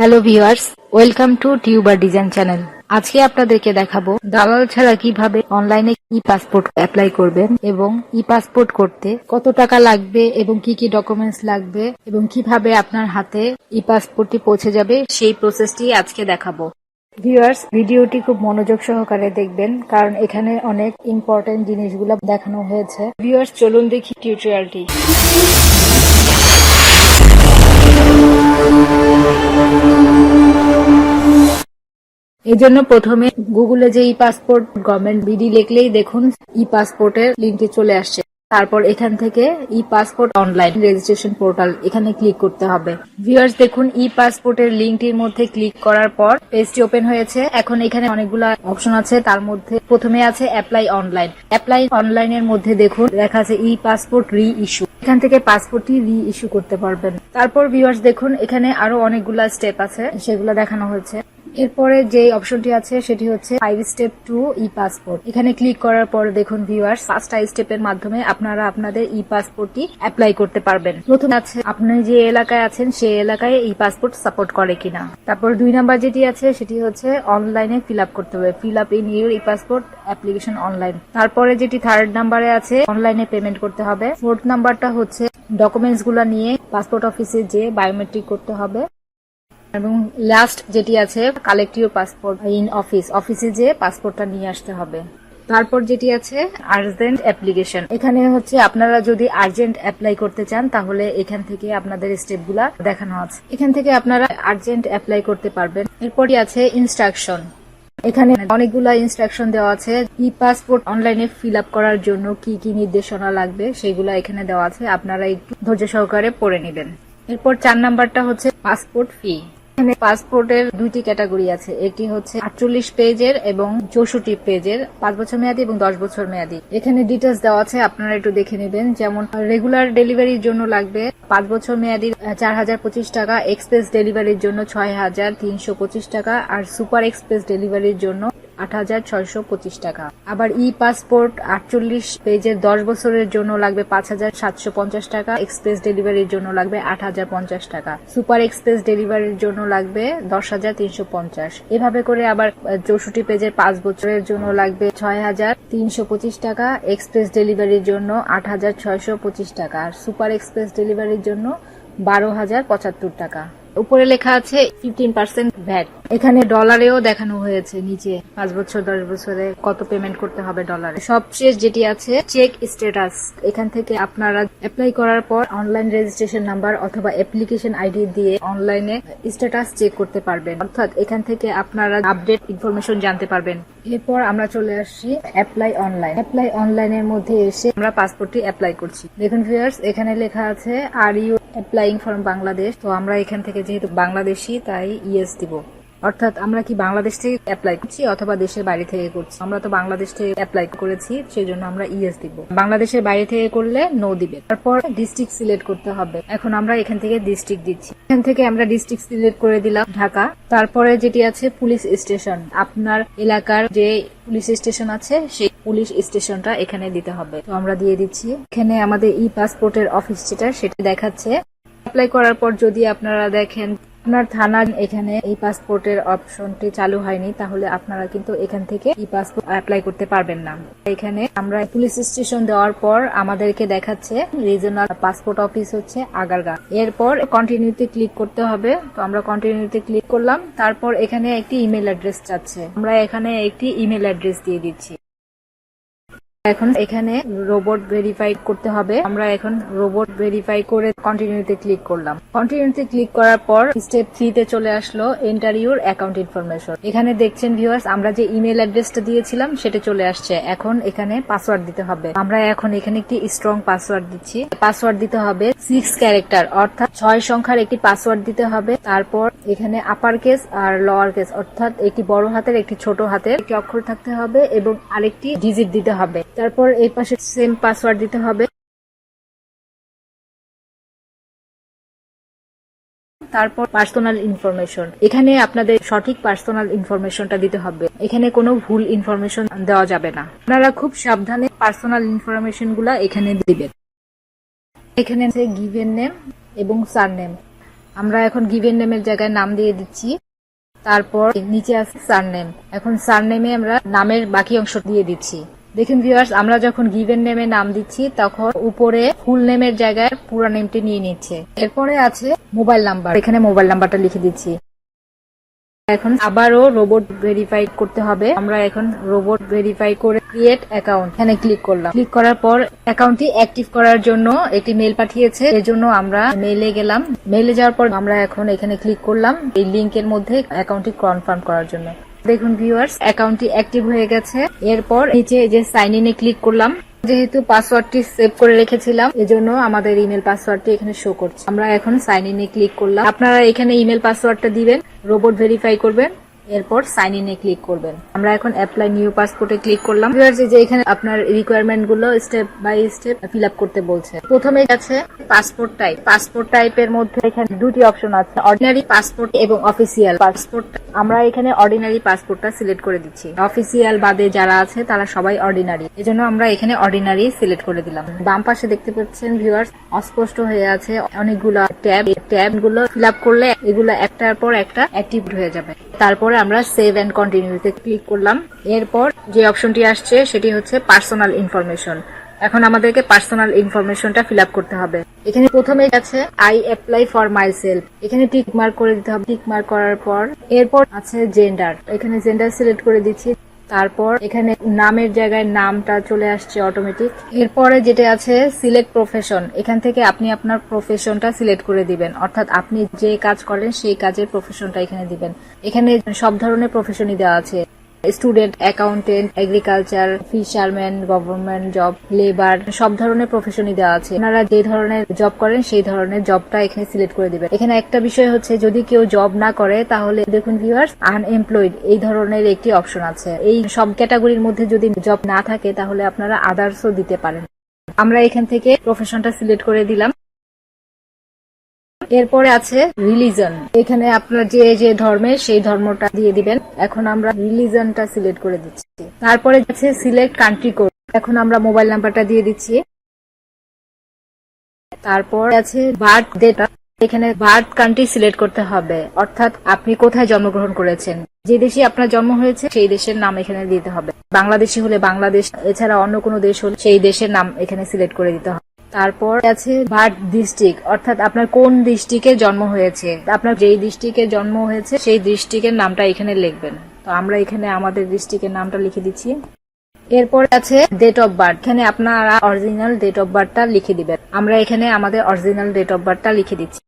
Hello viewers, welcome to tuber design channel. আজকে আপনাদেরকে দেখাবো দালাল ছাড়া কিভাবে অনলাইনে ই পাসপোর্ট অ্যাপ্লাই করবেন এবং ই পাসপোর্ট করতে কত টাকা লাগবে এবং কি কি ডকুমেন্টস লাগবে এবং কিভাবে আপনার হাতে ই পাসপোর্টটি পৌঁছে যাবে সেই প্রসেসটি আজকে দেখাবো। ভিউয়ার্স, ভিডিওটি খুব মনোযোগ সহকারে দেখবেন কারণ এখানে অনেক ইম্পর্টেন্ট জিনিসগুলো দেখানো হয়েছে। ভিউয়ার্স, চলুন দেখি টিউটোরিয়ালটি। এই জন্য প্রথমে গুগলে যে ই পাসপোর্ট গভর্নমেন্ট বিডি লিখলেই দেখুন ই পাসপোর্টের লিঙ্কটি চলে আসছে। তারপর এখান থেকে ই পাসপোর্ট অনলাইন রেজিস্ট্রেশন পোর্টাল এখানে ক্লিক করতে হবে। ভিউয়ার্স, দেখুন ই পাসপোর্টের লিঙ্কটির মধ্যে ক্লিক করার পর পেজটি ওপেন হয়েছে। এখন এখানে অনেকগুলা অপশন আছে, তার মধ্যে প্রথমে আছে অ্যাপ্লাই অনলাইন। অ্যাপ্লাই অনলাইনের মধ্যে দেখুন লেখা আছে ই পাসপোর্ট রি ইস্যু। এখান থেকে পাসপোর্টটি রি ইস্যু করতে পারবেন। তারপর ভিউয়ার্স দেখুন এখানে আরো অনেকগুলা স্টেপ আছে, সেগুলো দেখানো হয়েছে। এরপরে যে অপশনটি আছে সেটি হচ্ছে 5 স্টেপ টু ই পাসপোর্ট। এখানে ক্লিক করার পর দেখুন ভিউয়ার্স 5টা স্টেপের মাধ্যমে আপনারা আপনাদের ই পাসপোর্টটি অ্যাপ্লাই করতে পারবেন। প্রথমে আছে আপনি যে এলাকায় আছেন সেই এলাকায় ই পাসপোর্ট সাপোর্ট করে কিনা। তারপর 2 নাম্বার যেটি আছে সেটি হচ্ছে অনলাইনে ফিল আপ করতে হবে, fill up in your E passport application online. তারপরে যেটি 3rd নাম্বারে আছে অনলাইনে পেমেন্ট করতে হবে। 4th নাম্বারটা হচ্ছে ডকুমেন্টস গুলা নিয়ে পাসপোর্ট অফিসে যে বায়োমেট্রিক করতে হবে। এবং লাস্ট যেটি আছে কালেক্ট ইউর পাসপোর্ট ইন অফিসে যে পাসপোর্টটা নিয়ে আসতে হবে। তারপর যেটি আছে আর্জেন্ট অ্যাপ্লিকেশন। এখানে হচ্ছে আপনারা যদি আর্জেন্ট অ্যাপ্লাই করতে চান তাহলে এখান থেকে আপনাদের স্টেপগুলা দেখানো আছে, এখান থেকে আপনারা আর্জেন্ট অ্যাপ্লাই করতে পারবেন। এরপরই আছে ইনস্ট্রাকশন। এখানে অনেকগুলা ইনস্ট্রাকশন দেওয়া আছে। ই পাসপোর্ট অনলাইনে ফিল আপ করার জন্য কি কি নির্দেশনা লাগবে সেগুলো এখানে দেওয়া আছে, আপনারা একটু ধৈর্য সহকারে পড়ে নেবেন। এরপর 4 নাম্বারটা হচ্ছে পাসপোর্ট ফি। এখানে পাসপোর্টের 2টি ক্যাটাগরি আছে, একটি হচ্ছে 48 পেজের এবং 64 পেজের, 5 বছর মেয়াদী এবং 10 বছর মেয়াদী। এখানে ডিটেলস দেওয়া আছে, আপনারা একটু দেখে নেবেন। যেমন রেগুলার ডেলিভারির জন্য লাগবে 5 বছর মেয়াদী 4025 টাকা, এক্সপ্রেস ডেলিভারির জন্য 6325 টাকা, আর সুপার এক্সপ্রেস ডেলিভারির জন্য 8625 টাকা। আবার ই পাসপোর্ট 48 পেজের 10 বছরের জন্য লাগবে 5750 টাকা, এক্সপ্রেস ডেলিভারির জন্য লাগবে 8050 টাকা, সুপার এক্সপ্রেস ডেলিভারির জন্য লাগবে 10350। এভাবে করে আবার 64 পেজের 5 বছরের জন্য লাগবে 6325 টাকা, এক্সপ্রেস ডেলিভারির জন্য 8625 টাকা, আর সুপার এক্সপ্রেস ডেলিভারির জন্য 12075 টাকা। উপরে লেখা আছে 15% ভ্যাট। এখানে ডলারেও দেখানো হয়েছে নিচে 5 বছর 10 বছরে কত পেমেন্ট করতে হবে ডলারে। সবশেষ যেটি আছে চেক স্ট্যাটাস। এখান থেকে আপনারা অ্যাপ্লাই করার পর অনলাইন রেজিস্ট্রেশন নাম্বার অথবা অ্যাপ্লিকেশন আইডি দিয়ে অনলাইনে স্ট্যাটাস চেক করতে পারবেন, অর্থাৎ এখান থেকে আপনারা আপডেট ইনফরমেশন জানতে পারবেন। এরপর আমরা চলে আসছি অ্যাপ্লাই অনলাইন। অ্যাপ্লাই অনলাইনের মধ্যে এসে আমরা পাসপোর্টটি অ্যাপ্লাই করছি। দেখুন ভিউয়ার্স, এখানে লেখা আছে are you applying from Bangladesh. তো আমরা এখান থেকে যেহেতু বাংলাদেশি তাই ইয়েস দিব, অর্থাৎ আমরা কি বাংলাদেশ থেকে অ্যাপ্লাই করছি অথবা দেশের বাইরে থেকে করছি। আমরা তো বাংলাদেশ থেকে অ্যাপ্লাই করেছি, সেই জন্য আমরা ইয়েস দিব। বাংলাদেশের বাইরে থেকে করলে নো দিবে। তারপর ডিস্ট্রিক্ট সিলেক্ট করতে হবে। এখন আমরা এখান থেকে ডিস্ট্রিক্ট দিচ্ছি। এখান থেকে আমরা ডিস্ট্রিক্ট সিলেক্ট করে দিলাম ঢাকা। তারপরে যেটি আছে পুলিশ স্টেশন, আপনার এলাকার যে পুলিশ স্টেশন আছে সেই পুলিশ স্টেশনটা এখানে দিতে হবে। তো আমরা দিয়ে দিচ্ছি। এখানে আমাদের ই পাসপোর্টের অফিস যেটা সেটা দেখাচ্ছে। অ্যাপ্লাই করার পর যদি আপনারা দেখেন আপনার থানা এখানে এই পাসপোর্টের অপশনটি চালু হয়নি, তাহলে আপনারা কিন্তু এখান থেকে ই পাসপোর্ট অ্যাপ্লাই করতে পারবেন না। এখানে আমরা পুলিশ স্টেশন দেওয়ার পর আমাদেরকে দেখাচ্ছে রিজনাল পাসপোর্ট অফিস হচ্ছে আগারগাঁ। এরপর কন্টিনিউতে ক্লিক করতে হবে। তো আমরা কন্টিনিউতে ক্লিক করলাম। তারপর এখানে একটি ইমেল অ্যাড্রেস চাচ্ছে, আমরা এখানে একটি ইমেল অ্যাড্রেস দিয়ে দিচ্ছি। এখন এখানে রোবট ভেরিফাই করতে হবে। আমরা এখন রোবট ভেরিফাই করে কন্টিনিউতে ক্লিক করলাম। কন্টিনিউতে ক্লিক করার পর স্টেপ 3 তে চলে আসলো এন্টার ইউর অ্যাকাউন্ট ইনফরমেশন। এখানে দেখছেন ভিউয়ার্স, আমরা যে ইমেল অ্যাড্রেসটা দিয়েছিলাম সেটা চলে আসছে। এখন এখানে পাসওয়ার্ড দিতে হবে। আমরা এখন এখানে একটি স্ট্রং পাসওয়ার্ড দিচ্ছি। পাসওয়ার্ড দিতে হবে 6 ক্যারেক্টার, অর্থাৎ 6 সংখ্যার একটি পাসওয়ার্ড দিতে হবে। তারপর এখানে আপার কেস আর লোয়ার কেস, অর্থাৎ একটি বড় হাতের একটি ছোট হাতের একটি অক্ষর থাকতে হবে এবং আরেকটি ডিজিট দিতে হবে। তারপর এই পাশে সেম পাসওয়ার্ড দিতে হবে। তারপর পার্সোনাল ইনফরমেশন, এখানে আপনাদের সঠিক পার্সোনাল ইনফরমেশনটা দিতে হবে। এখানে কোনো ভুল ইনফরমেশন দেওয়া যাবে না। আপনারা খুব সাবধানে পার্সোনাল ইনফরমেশন গুলা এখানে দিবেন। এখানে আছে গিভেন নেম এবং সারনেম। আমরা এখন গিভেন নেমের জায়গায় নাম দিয়ে দিচ্ছি। তারপর নিচে আছে সারনেম। এখন সারনেমে আমরা নামের বাকি অংশ দিয়ে দিচ্ছি। দেখুন ভিউয়ার্স, আমরা যখন গিভেন নেমে নাম দিচ্ছি তখন উপরে ফুল নেমের জায়গায় পুরো নেমটি নিয়ে নিচ্ছে। এরপরে আছে মোবাইল নাম্বার, এখানে মোবাইল নাম্বারটা লিখে দিচ্ছি। এখন আবারও রোবট ভেরিফাই করতে হবে। আমরা এখন রোবট ভেরিফাই করে ক্রিয়েট অ্যাকাউন্ট এখানে ক্লিক করলাম। ক্লিক করার পর অ্যাকাউন্টটি অ্যাক্টিভ করার জন্য একটি মেল পাঠিয়েছে, এজন্য আমরা মেইলে গেলাম। মেইলে যাওয়ার পর আমরা এখন এখানে ক্লিক করলাম এই লিংকের মধ্যে অ্যাকাউন্টটি কনফার্ম করার জন্য। দেখুন ভিউয়ার্স, অ্যাকাউন্টটি অ্যাক্টিভ হয়ে গেছে। এরপর নিচে যে সাইন ইনে ক্লিক করলাম। যেহেতু পাসওয়ার্ডটি সেভ করে রেখেছিলাম এজন্য আমাদের ইমেল পাসওয়ার্ডটি এখানে শো করছে। আমরা এখন সাইন ইনে ক্লিক করলাম। আপনারা এখানে ইমেল পাসওয়ার্ডটা দিবেন, রোবট ভেরিফাই করবেন, এরপর সাইন ইনে ক্লিক করবেন। আমরা এখন অ্যাপ্লাই নিউ পাসপোর্টে ক্লিক করলাম। যে এখানে আপনার রিকোয়ারমেন্ট গুলো step by step fill up করতে বলছে। প্রথমে আছে পাসপোর্ট টাইপ। পাসপোর্ট টাইপের মধ্যে এখানে দুটি অপশন আছে, অর্ডিনারি পাসপোর্ট এবং অফিসিয়াল পাসপোর্ট। আমরা এখানে অর্ডিনারি পাসপোর্টটা সিলেক্ট করে দিচ্ছি। অফিসিয়াল বাদে যারা আছে তারা সবাই অর্ডিনারি, এজন্য আমরা এখানে অর্ডিনারি সিলেক্ট করে দিলাম। বাম পাশে দেখতে পাচ্ছেন ভিউয়ার্স, অস্পষ্ট হয়ে আছে অনেকগুলো ট্যাব। ট্যাব গুলো ফিল আপ করলে এগুলো একটার পর একটা অ্যাক্টিভ হয়ে যাবে। তারপরে আমরা সেভ এন্ড কন্টিনিউতে ক্লিক করলাম। এরপর যে অপশনটি আসছে সেটি হচ্ছে পার্সোনাল ইনফরমেশন। এখন আমাদেরকে পার্সোনাল ইনফরমেশনটা ফিল আপ করতে হবে। এখানে প্রথমে আছে I apply for my self, এখানে টিক মার্ক করে দিতে হবে। টিক মার্ক করার পর এরপর আছে জেন্ডার, এখানে জেন্ডার সিলেক্ট করে দিচ্ছি। তারপর এখানে নামের জায়গায় নামটা চলে আসছে অটোমেটিক। এরপরে যেটা আছে সিলেক্ট প্রফেশন, এখান থেকে আপনি আপনার প্রফেশনটা সিলেক্ট করে দিবেন, অর্থাৎ আপনি যে কাজ করেন সেই কাজের প্রফেশনটা এখানে দিবেন। এখানে সব ধরনের প্রফেশনই দেওয়া আছে, student, accountant, agriculture, fisherman, government job, labour, সব ধরনের প্রফেশনই দেওয়া আছে। আপনারা যে ধরনের জব করেন সেই ধরনের জবটা এখানে সিলেক্ট করে দিবেন। এখানে একটা বিষয় হচ্ছে যদি কেউ জব না করে তাহলে দেখুন ভিউয়ার্স, আনএমপ্লয়েড এই ধরনের একটি অপশন আছে। এই সব ক্যাটাগরির মধ্যে যদি জব না থাকে তাহলে আপনারা আদার্সও দিতে পারেন। আমরা এখান থেকে প্রফেশনটা সিলেক্ট করে দিলাম। এরপরে আছে রিলিজন, এখানে আপনার যে যে ধর্মের সেই ধর্মটা দিয়ে দিবেন। এখন আমরা রিলিজনটা সিলেক্ট করে দিচ্ছি। তারপরে আছে সিলেক্ট কান্ট্রি কোড, এখন আমরা মোবাইল নাম্বারটা দিয়ে দিচ্ছি। তারপর আছে বার্থ ডেট, এখানে বার্থ কান্ট্রি সিলেক্ট করতে হবে, অর্থাৎ আপনি কোথায় জন্মগ্রহণ করেছেন, যে দেশে আপনার জন্ম হয়েছে সেই দেশের নাম এখানে দিতে হবে। বাংলাদেশি হলে বাংলাদেশ, এছাড়া অন্য কোনো দেশ হলে সেই দেশের নাম এখানে সিলেক্ট করে দিতে হবে। তারপর আছে বার্থ ডিস্ট্রিক্ট, অর্থাৎ আপনার কোন ডিস্ট্রিক্টে জন্ম হয়েছে, আপনার যেই ডিস্ট্রিক্টে জন্ম হয়েছে সেই ডিস্ট্রিক্টের নামটা এখানে লিখবেন। তো আমরা এখানে আমাদের ডিস্ট্রিক্টের নামটা লিখে দিচ্ছি। এরপর আছে ডেট অফ বার্থ, এখানে আপনারা অরিজিনাল ডেট অফ বার্থটা লিখে দিবেন। আমরা এখানে আমাদের অরিজিনাল ডেট অফ বার্থটা লিখে দিচ্ছি।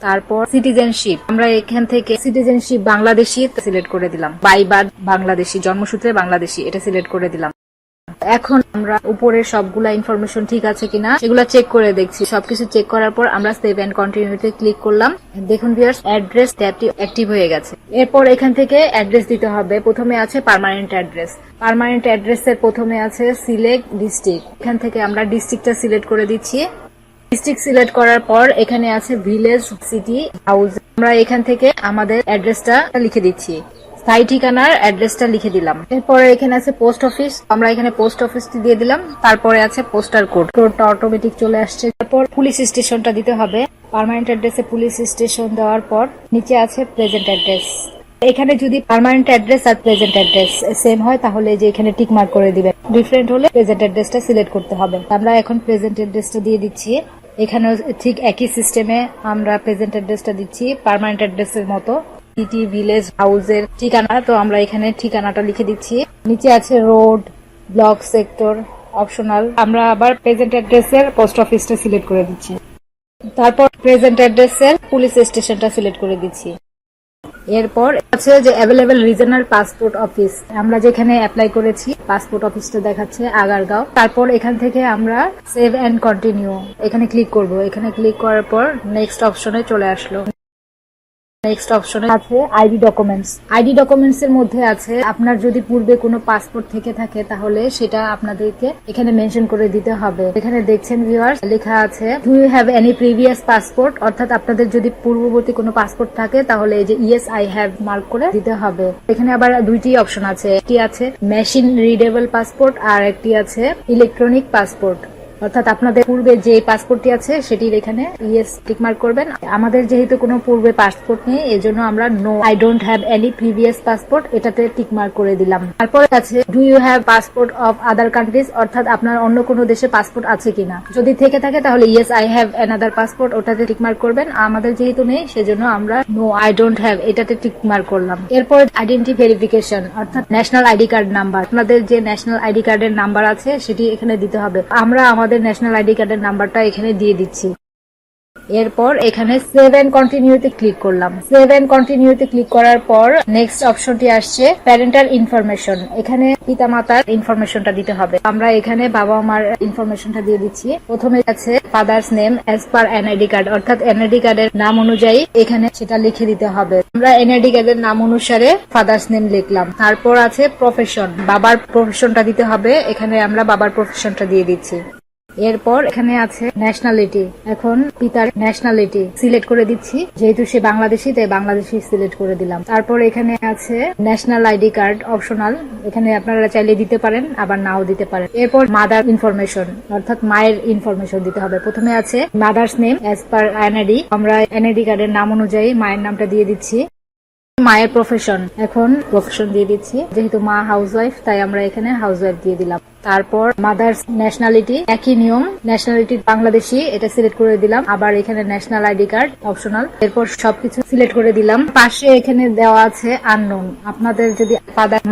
তারপর সিটিজেনশিপ, আমরা এখান থেকে সিটিজেনশিপ বাংলাদেশি সিলেক্ট করে দিলাম। বাই বার্থ বাংলাদেশি, জন্মসূত্রে বাংলাদেশি, এটা সিলেক্ট করে দিলাম। এখন আমরা উপরের সবগুলা ইনফরমেশন ঠিক আছে কিনা সেগুলা চেক করে দেখছি। সবকিছু চেক করার পর আমরা সেভ এন্ড কন্টিনিউতে ক্লিক করলাম। দেখুন ভিউয়ার্স, অ্যাড্রেস ট্যাবটি অ্যাক্টিভ হয়ে গেছে। এরপর এখান থেকে অ্যাড্রেস দিতে হবে। প্রথমে আছে পার্মানেন্ট অ্যাড্রেস। পার্মানেন্ট অ্যাড্রেসের প্রথমে আছে সিলেক্ট ডিস্ট্রিক্ট, এখান থেকে আমরা ডিস্ট্রিক্টটা সিলেক্ট করে দিচ্ছি। ডিস্ট্রিক্ট সিলেক্ট করার পর এখানে আছে ভিলেজ, সিটি, হাউস। আমরা এখান থেকে আমাদের অ্যাড্রেসটা লিখে দিচ্ছি। স্থায়ী ঠিকানার অ্যাড্রেসটা লিখে দিলাম। এরপরে এখানে আছে পোস্ট অফিস, আমরা এখানে পোস্ট অফিসটি দিয়ে দিলাম। তারপরে আছে পোস্টাল কোড, কোডটা অটোমেটিক চলে আসছে। তারপর পুলিশ স্টেশনটা দিতে হবে। পার্মানেন্ট অ্যাড্রেসে পুলিশ স্টেশন দেওয়ার পর নিচে আছে প্রেজেন্ট অ্যাড্রেস। এখানে যদি পার্মানেন্ট অ্যাড্রেস আর প্রেজেন্ট অ্যাড্রেস সেম হয় তাহলে যে এখানে টিক মার্ক করে দিবেন, ডিফারেন্ট হলে প্রেজেন্ট অ্যাড্রেসটা সিলেক্ট করতে হবে। আমরা এখন প্রেজেন্ট অ্যাড্রেসটা দিয়ে দিচ্ছি। এখানে ঠিক একই সিস্টেমে আমরা প্রেজেন্ট অ্যাড্রেসটা দিচ্ছি পার্মানেন্ট অ্যাড্রেসের মতো, সিটি, ভিলেজ, হাউসের ঠিকানা। তো আমরা এখানে ঠিকানাটা লিখে দিচ্ছি। নিচে আছে রোড, ব্লক, সেক্টর, অপশনাল। আমরা আবার প্রেজেন্ট অ্যাড্রেসের পোস্ট অফিসটা সিলেক্ট করে দিচ্ছি। তারপর প্রেজেন্ট অ্যাড্রেসের পুলিশ স্টেশনটা সিলেক্ট করে দিচ্ছি। এরপর আছে যে অ্যাভেলেবেল রিজনাল পাসপোর্ট অফিস, আমরা যেখানে অ্যাপ্লাই করেছি পাসপোর্ট অফিসটা দেখাচ্ছে আগারগাঁও। তারপর এখান থেকে আমরা সেভ এন্ড কন্টিনিউ এখানে ক্লিক করব। এখানে ক্লিক করার পর নেক্সট অপশনে চলে আসলো। নেক্সট অপশনে আছে আইডি ডকুমেন্টস। আইডি ডকুমেন্টস এর মধ্যে আছে আপনার যদি পূর্বে কোনো পাসপোর্ট থেকে থাকে তাহলে সেটা আপনাদেরকে এখানে মেনশন করে দিতে হবে। এখানে দেখছেন ভিউয়ার্স, লেখা আছে do you have any previous passport, অর্থাৎ আপনাদের যদি পূর্ববর্তী কোনো পাসপোর্ট থাকে তাহলে এই যে ইয়েস আই হ্যাভ মার্ক করে দিতে হবে। এখানে আবার দুইটি অপশন আছে, একটি আছে মেশিন রিডেবল পাসপোর্ট আর একটি আছে ইলেকট্রনিক পাসপোর্ট। অর্থাৎ আপনাদের পূর্বে যে পাসপোর্টটি আছে সেটির এখানে ইয়েস টিকমার্ক করবেন। আমাদের যেহেতু কোনো পূর্বে পাসপোর্ট নেই, এজন্য আমরা no I don't have any previous passport এটাতে টিকমার্ক করে দিলাম। তারপরে আছে do you have passport of other countries, অর্থাৎ আপনার অন্য কোনো দেশে পাসপোর্ট আছে কিনা। যদি থেকে থাকে তাহলে yes I have another passport ওটাতে টিকমার্ক করবেন। আমাদের যেহেতু নেই সেজন্য আমরা নো আই ডোন্ট হ্যাভ এটাতে টিকমার্ক করলাম। এরপর আইডেন্টি ভেরিফিকেশন, অর্থাৎ ন্যাশনাল আইডি কার্ড নাম্বার। আপনাদের যে ন্যাশনাল আইডি কার্ডের নাম্বার আছে সেটি এখানে দিতে হবে। আমরা আমাদের ন্যাশনাল আইডি কার্ডের নাম্বারটা এখানে দিয়ে দিচ্ছি। এরপর এখানে সেভ এন্ড কন্টিনিউতে ক্লিক করলাম। সেভ এন্ড কন্টিনিউতে ক্লিক করার পর নেক্সট অপশনটি আসছে প্যারেন্টাল ইনফরমেশন। এখানে পিতামাতার ইনফরমেশনটা দিতে হবে। আমরা এখানে বাবা মার ইনফরমেশনটা দিয়ে দিচ্ছি। প্রথমে আছে father's name as per NID card, অর্থাৎ এনআইডি কার্ডের নাম অনুযায়ী এখানে সেটা লিখে দিতে হবে। আমরা এনআইডি কার্ডের নাম অনুসারে ফাদার্স নেম লিখলাম। তারপর আছে প্রফেশন, বাবার প্রফেশনটা দিতে হবে। এখানে আমরা বাবার প্রফেশনটা দিয়ে দিচ্ছি। এরপর এখানে আছে ন্যাশনালিটি। এখন পিতার ন্যাশনালিটি সিলেক্ট করে দিচ্ছি, যেহেতু সে বাংলাদেশি তাই বাংলাদেশি সিলেক্ট করে দিলাম। তারপর এখানে আছে ন্যাশনাল আইডি কার্ড অপশনাল, এখানে আপনারা চাইলে দিতে পারেন আবার নাও দিতে পারেন। এরপর মাদার ইনফরমেশন, অর্থাৎ মায়ের ইনফরমেশন দিতে হবে। প্রথমে আছে mother's name as per NID, আমরা এনআইডি কার্ডের নাম অনুযায়ী মায়ের নামটা দিয়ে দিচ্ছি। মায়ের প্রফেশন, এখন প্রফেশন দিয়ে দিচ্ছি, যেহেতু মা হাউসওয়াইফ তাই আমরা এখানে হাউসওয়াইফ দিয়ে দিলাম। তারপর মাদার্স ন্যাশনালিটি, একই নিয়ম, ন্যাশনালিটি বাংলাদেশি এটা সিলেক্ট করে দিলাম। আবার এখানে ন্যাশনাল আইডি কার্ড অপশনাল। এরপর সবকিছু সিলেক্ট করে দিলাম। পাশে এখানে দেওয়া আছে আননোন, আপনাদের যদি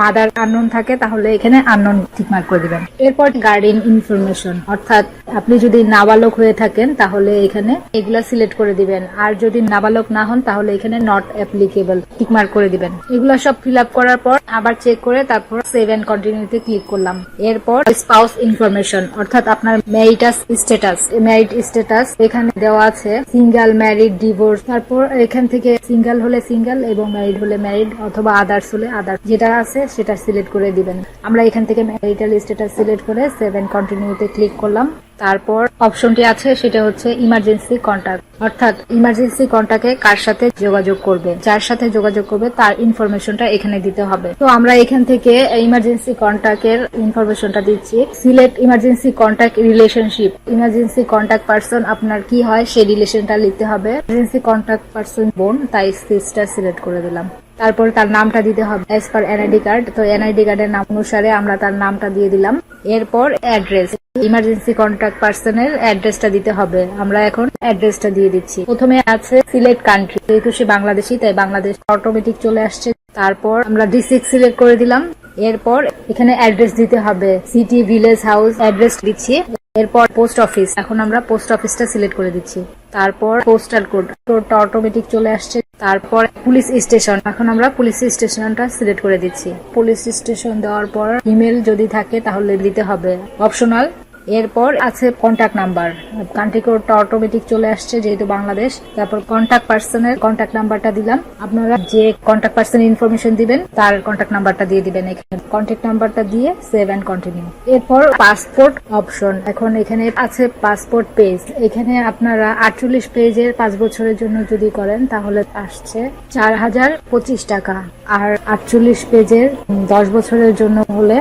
মাদার আননোন থাকে তাহলে এখানে আননোন টিকমার্ক করে দিবেন। এরপর গার্ডিয়ান ইনফরমেশন, অর্থাৎ আপনি যদি নাবালক হয়ে থাকেন তাহলে এখানে এগুলা সিলেক্ট করে দিবেন, আর যদি নাবালক না হন তাহলে এখানে নট অ্যাপ্লিকেবল টিকমার্ক করে দিবেন। এগুলা সব ফিল আপ করার পর আবার চেক করে তারপর সেভ এন্ড কন্টিনিউতে ক্লিক করলাম। এরপর স্পাউস ইনফরমেশন, অর্থাৎ আপনার ম্যারিটাস স্ট্যাটাস, ম্যারিড স্ট্যাটাস এখানে দেওয়া আছে সিঙ্গেল, ম্যারিড, ডিভোর্স। তারপর এখান থেকে সিঙ্গেল হলে সিঙ্গেল এবং ম্যারিড হলে ম্যারিড অথবা আদার্স হলে আদার্স, যেটা আছে সেটা সিলেক্ট করে দিবেন। আমরা এখান থেকে ম্যারিটাল স্ট্যাটাস সিলেক্ট করে সেভ এন্ড কন্টিনিউতে ক্লিক করলাম। তারপর অপশনটি আছে সেটা হচ্ছে ইমার্জেন্সি কন্ট্যাক্ট, অর্থাৎ ইমার্জেন্সি কন্ট্যাক্টে কার সাথে যোগাযোগ করবে, যার সাথে যোগাযোগ করবে তার ইনফরমেশনটা এখানে দিতে হবে। তো আমরা এখান থেকে ইমার্জেন্সি কন্ট্যাক্টের ইনফরমেশনটা দিচ্ছি। Select emergency contact relationship, emergency contact person আপনার কি হয় সেই রিলেশনটা লিখতে হবে। ইমার্জেন্সি কন্ট্যাক্ট পারসন বোন, তাই সিস্টার সিলেক্ট করে দিলাম। তারপর তার নামটা দিতে হবে অ্যাজ পার এনআইডি কার্ড, তো এনআইডি কার্ডের নাম অনুসারে আমরা তার নামটা দিয়ে দিলাম। এরপর অ্যাড্রেস, ইমার্জেন্সি কন্ট্যাক্ট পার্সনের অ্যাড্রেসটা দিতে হবে। আমরা এখন অ্যাড্রেসটা দিয়ে দিচ্ছি। প্রথমে আছে সিলেক্ট কান্ট্রি, যেহেতু সে বাংলাদেশি তাই বাংলাদেশ অটোমেটিক চলে আসছে। তারপর আমরা ডিস্ট্রিক্ট সিলেক্ট করে দিলাম। এরপর এখানে অ্যাড্রেস দিতে হবে, সিটি, ভিলেজ, হাউস অ্যাড্রেস দিচ্ছি। এরপর পোস্ট অফিস, এখন আমরা পোস্ট অফিসটা সিলেক্ট করে দিচ্ছি। তারপর পোস্টাল কোডটা অটোমেটিক চলে আসছে। তারপর পুলিশ স্টেশন, এখন আমরা পুলিশ স্টেশনটা সিলেক্ট করে দিচ্ছি। পুলিশ স্টেশন দেওয়ার পর ইমেল যদি থাকে তাহলে দিতে হবে, অপশনাল। এরপর আছে কন্ট্যাক্ট নাম্বার, কান্ট্রি কোডটা অটোমেটিক চলে আসছে যেহেতু বাংলাদেশ। তারপর কন্ট্যাক্ট পার্সনের কন্ট্যাক্ট নাম্বারটা দিলাম। আপনারা যে কন্ট্যাক্ট পার্সনের ইনফরমেশন দিবেন তার কন্ট্যাক্ট নাম্বারটা দিয়ে দিবেন এখানে, কন্ট্যাক্ট নাম্বারটা দিয়ে সেভ এন্ড কন্টিনিউ। এরপর পাসপোর্ট অপশন, এখন এখানে আছে পাসপোর্ট পেজ। এখানে আপনারা 48 পেজের 5 বছরের জন্য যদি করেন তাহলে আসছে 4025 টাকা, আর 48 পেজের 10 বছরের জন্য হলে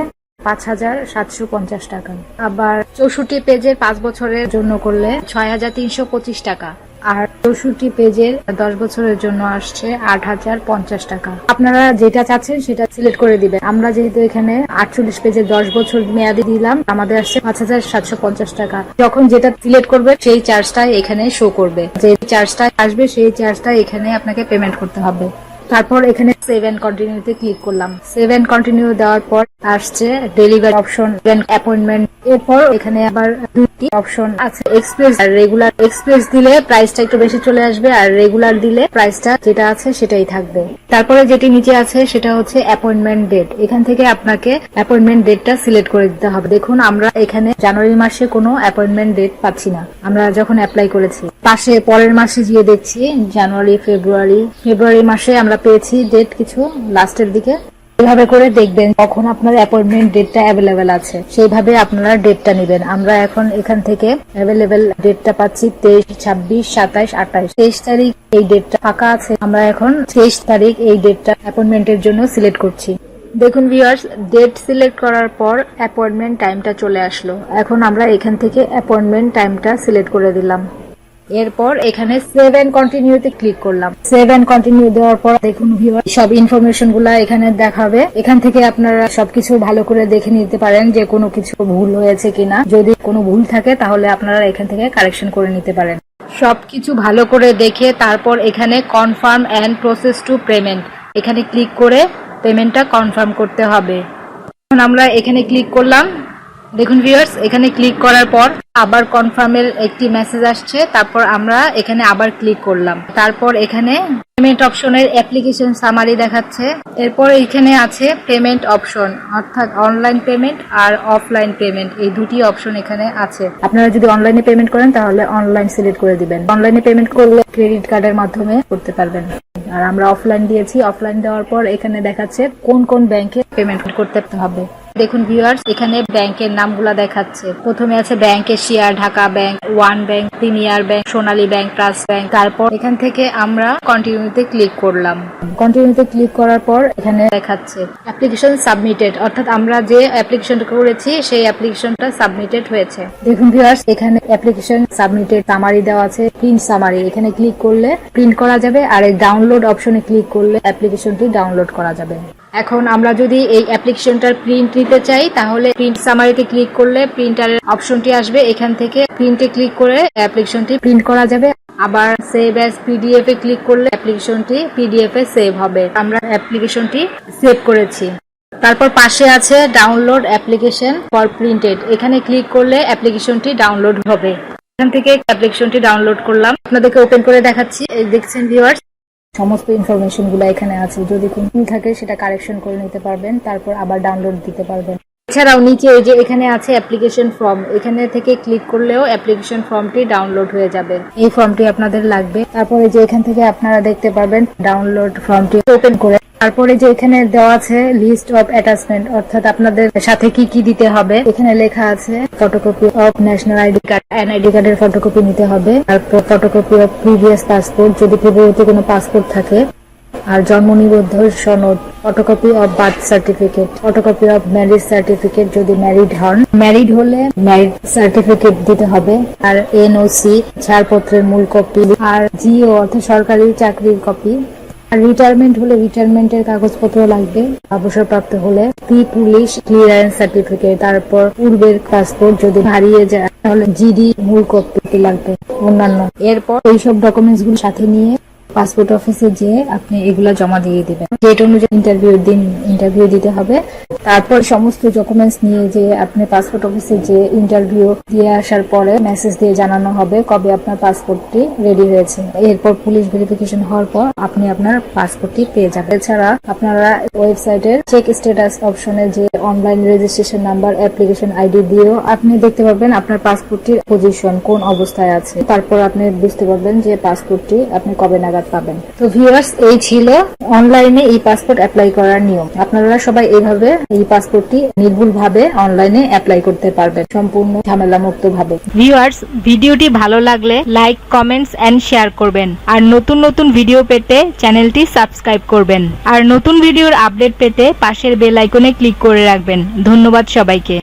5750 টাকা। আবার 64 পেজের 5 বছরের জন্য করলে 6325 টাকা, আর 64 পেজের 10 বছরের জন্য আসছে 8050 টাকা। আপনারা যেটা চাচ্ছেন সেটা সিলেক্ট করে দিবেন। আমরা যেহেতু এখানে 48 পেজের 10 বছর মেয়াদি দিলাম, আমাদের আসছে 5750 টাকা। যখন যেটা সিলেক্ট করবে সেই চার্জটা এখানে শো করবে, যে চার্জটা আসবে সেই চার্জটা এখানে আপনাকে পেমেন্ট করতে হবে। তারপর এখানে সেভ এন্ড কন্টিনিউতে ক্লিক করলাম। সেভ এন্ড কন্টিনিউ দেওয়ার পর আসছে ডেলিভারি অপশন, দেন অ্যাপয়েন্টমেন্ট। এরপর এখানে আবার দুটি অপশন আছে, এক্সপ্রেস আর রেগুলার। এক্সপ্রেস দিলে প্রাইসটা একটু বেশি চলে আসবে, আর রেগুলার দিলে প্রাইসটা যেটা আছে সেটাই থাকবে। তারপরে যেটি নিচে আছে সেটা হচ্ছে অ্যাপয়েন্টমেন্ট ডেট। এখান থেকে আপনাকে অ্যাপয়েন্টমেন্ট ডেটটা সিলেক্ট করে দিতে হবে। দেখুন আমরা এখানে জানুয়ারি মাসে কোনো অ্যাপয়েন্টমেন্ট ডেট পাচ্ছি না, আমরা যখন অ্যাপ্লাই করেছি। পাশে পরের মাসে গিয়ে দেখছি জানুয়ারি, ফেব্রুয়ারি মাসে আমরা পেয়েছি ডেট কিছু লাস্টের দিকে। এভাবে করে দেখবেন কখন আপনার অ্যাপয়েন্টমেন্ট ডেটটা অ্যাভেলেবেল আছে, সেইভাবে আপনারা ডেটটা নেবেন। আমরা এখন এখান থেকে অ্যাভেলেবেল ডেটটা পাচ্ছি 23, 26, 27, 28। 23 তারিখ এই ডেটটা ফাঁকা আছে, আমরা এখন 23 তারিখ এই ডেটটা অ্যাপয়েন্টমেন্টের জন্য সিলেক্ট করছি। দেখুন ভিউয়ার্স, ডেট সিলেক্ট করার পর অ্যাপয়েন্টমেন্ট টাইমটা চলে আসলো। এখন আমরা এখান থেকে অ্যাপয়েন্টমেন্ট টাইমটা সিলেক্ট করে দিলাম। এরপর এখানে সেভ এন্ড কন্টিনিউতে ক্লিক করলাম। সেভ এন্ড কন্টিনিউ দেওয়ার পর দেখুন ভিউয়ার, সব ইনফরমেশন গুলা এখানে দেখাবে। এখান থেকে আপনারা সবকিছু ভালো করে দেখে নিতে পারেন যে কোনো কিছু ভুল হয়েছে কিনা। যদি কোনো ভুল থাকে তাহলে আপনারা এখান থেকে কারেকশন করে নিতে পারেন। সবকিছু ভালো করে দেখে তারপর এখানে confirm and process to payment এখানে ক্লিক করে পেমেন্টটা কনফার্ম করতে হবে। এখন আমরা এখানে ক্লিক করলাম। দেখুন ভিউয়ার্স, এখানে ক্লিক করার পর আবার কনফার্মের একটি মেসেজ আসছে। তারপর আমরা এখানে আবার ক্লিক করলাম। তারপর এখানে পেমেন্ট অপশনের অ্যাপ্লিকেশন সামারি দেখাচ্ছে। এরপর এখানে আছে পেমেন্ট অপশন, অর্থাৎ অনলাইন পেমেন্ট আর অফলাইন পেমেন্ট, এই দুটি অপশন এখানে আছে। আপনারা যদি অনলাইনে পেমেন্ট করেন তাহলে অনলাইন সিলেক্ট করে দিবেন। অনলাইনে পেমেন্ট করলে ক্রেডিট কার্ডের মাধ্যমে করতে পারবেন। আর আমরা অফলাইন দিয়েছি। অফলাইন দেওয়ার পর এখানে দেখাচ্ছে কোন কোন ব্যাংকে পেমেন্ট করতে হবে। দেখুন ভিউয়ার্স, এখানে ব্যাংকের নামগুলা দেখাচ্ছে। প্রথমে আছে bank Asia, Dhaka bank, one bank, premier bank, Sonali bank, trust bank. তারপর এখান থেকে আমরা কন্টিনিউতে ক্লিক করলাম। কন্টিনিউতে ক্লিক করার পর এখানে দেখাচ্ছে অ্যাপ্লিকেশন সাবমিটেড, অর্থাৎ আমরা যে অ্যাপ্লিকেশনটা করেছি সেই অ্যাপ্লিকেশনটা সাবমিটেড হয়েছে। দেখুন ভিউয়ার্স, এখানে অ্যাপ্লিকেশন সাবমিটেড সামারি দেওয়া আছে, প্রিন্ট সামারি। এখানে ক্লিক করলে প্রিন্ট করা যাবে, আর এই ডাউনলোড অপশনে ক্লিক করলে অ্যাপ্লিকেশনটি ডাউনলোড করা যাবে। এখন আমরা যদি এই অ্যাপ্লিকেশনটার প্রিন্ট নিতে চাই তাহলে প্রিন্ট সামারিতে ক্লিক করলে প্রিন্টারের অপশনটি আসবে। এখান থেকে প্রিন্টে ক্লিক করে অ্যাপ্লিকেশনটি প্রিন্ট করা যাবে। আবার সেভ অ্যাজ পিডিএফ এ ক্লিক করলে অ্যাপ্লিকেশনটি পিডিএফ এ সেভ হবে। আমরা অ্যাপ্লিকেশনটি সেভ করেছি। তারপর পাশে আছে ডাউনলোড অ্যাপ্লিকেশন ফর প্রিন্টেড, এখানে ক্লিক করলে অ্যাপ্লিকেশনটি ডাউনলোড হবে। এখান থেকে অ্যাপ্লিকেশনটি ডাউনলোড করলাম, আপনাদেরকে ওপেন করে দেখাচ্ছি। এই দেখছেন ভিউয়ার্স, সমস্ত ইনফরমেশন গুলো এখানে আছে। যদি কোনো ভুল থাকে সেটা কারেকশন করে নিতে পারবেন, তারপর আবার ডাউনলোড দিতে পারবেন। এছাড়াও নিচে এই যে এখানে আছে অ্যাপ্লিকেশন ফর্ম, এখানে থেকে ক্লিক করলেও অ্যাপ্লিকেশন ফর্মটি ডাউনলোড হয়ে যাবে। এই ফর্মটি আপনাদের লাগবে। তারপরে যে এখান থেকে আপনারা দেখতে পারবেন ডাউনলোড ফর্মটি ওপেন করে। তারপরে যে এখানে দেওয়া আছে লিস্ট অফ অ্যাটাচমেন্ট, অর্থাৎ আপনাদের সাথে কি কি দিতে হবে। এখানে লেখা আছে photocopy of national ID card, NID কার্ডের ফটোকপি নিতে হবে। তারপর ফটোকপি অফ প্রিভিয়াস পাসপোর্ট, যদি পূর্ববর্তী কোনো পাসপোর্ট থাকে, আর জন্ম নিবন্ধন সনদ, photocopy of birth certificate, photocopy of marriage certificate যদি ম্যারিড হন, ম্যারিড হলে ম্যারিড সার্টিফিকেট দিতে হবে, আর এনওসি ছাড়পত্রের মূল কপি, আর জিও অর্থাৎ সরকারি চাকরির কপি, আর রিটায়ারমেন্ট হলে রিটায়ারমেন্টের কাগজপত্র লাগবে। অবসরপ্রাপ্ত হলে পুলিশ ক্লিয়ারেন্স সার্টিফিকেট, তারপর পূর্বের পাসপোর্ট যদি হারিয়ে যায় তাহলে জিডি মূল কপি লাগবে, অন্যান্য। এরপর এইসব ডকুমেন্টস গুলো সাথে নিয়ে পাসপোর্ট অফিসে যেয়ে আপনি এগুলা জমা দিয়ে দিবেন। ডেট অনুযায়ী ইন্টারভিউ দিতে হবে। তারপর সমস্ত ডকুমেন্টস নিয়ে যে আপনি পাসপোর্ট অফিসে যে ইন্টারভিউ দিয়ে আসার পরে মেসেজ দিয়ে জানানো হবে কবে আপনার পাসপোর্টটি রেডি হয়েছে। এরপর পুলিশ ভেরিফিকেশন হওয়ার পর আপনি আপনার পাসপোর্টটি পেয়ে যাবেন। এছাড়া আপনারা ওয়েবসাইটের চেক স্ট্যাটাস অপশনে যে online registration number, application ID দিয়েও আপনি দেখতে পারবেন আপনার পাসপোর্টটির পজিশন কোন অবস্থায় আছে। তারপর আপনি বুঝতে পারবেন যে পাসপোর্টটি আপনি কবে নাগাদ পাবেন। তো ভিউয়ার্স, এই ছিল অনলাইনে ই পাসপোর্ট অ্যাপ্লাই করার নিয়ম। আপনারা সবাই এইভাবে এই পাসপোর্টটি নির্ভুল ভাবে অনলাইনে অ্যাপ্লাই করতে পারবেন, সম্পূর্ণ ঝামেলা মুক্ত ভাবে। ভিউয়ার্স, ভিডিওটি ভালো লাগলে লাইক, কমেন্টস এন্ড শেয়ার করবেন। আর নতুন নতুন ভিডিও পেতে চ্যানেলটি সাবস্ক্রাইব করবেন। আর নতুন ভিডিওর আপডেট পেতে পাশের বেল আইকনে ক্লিক করে রাখবেন। ধন্যবাদ সবাইকে।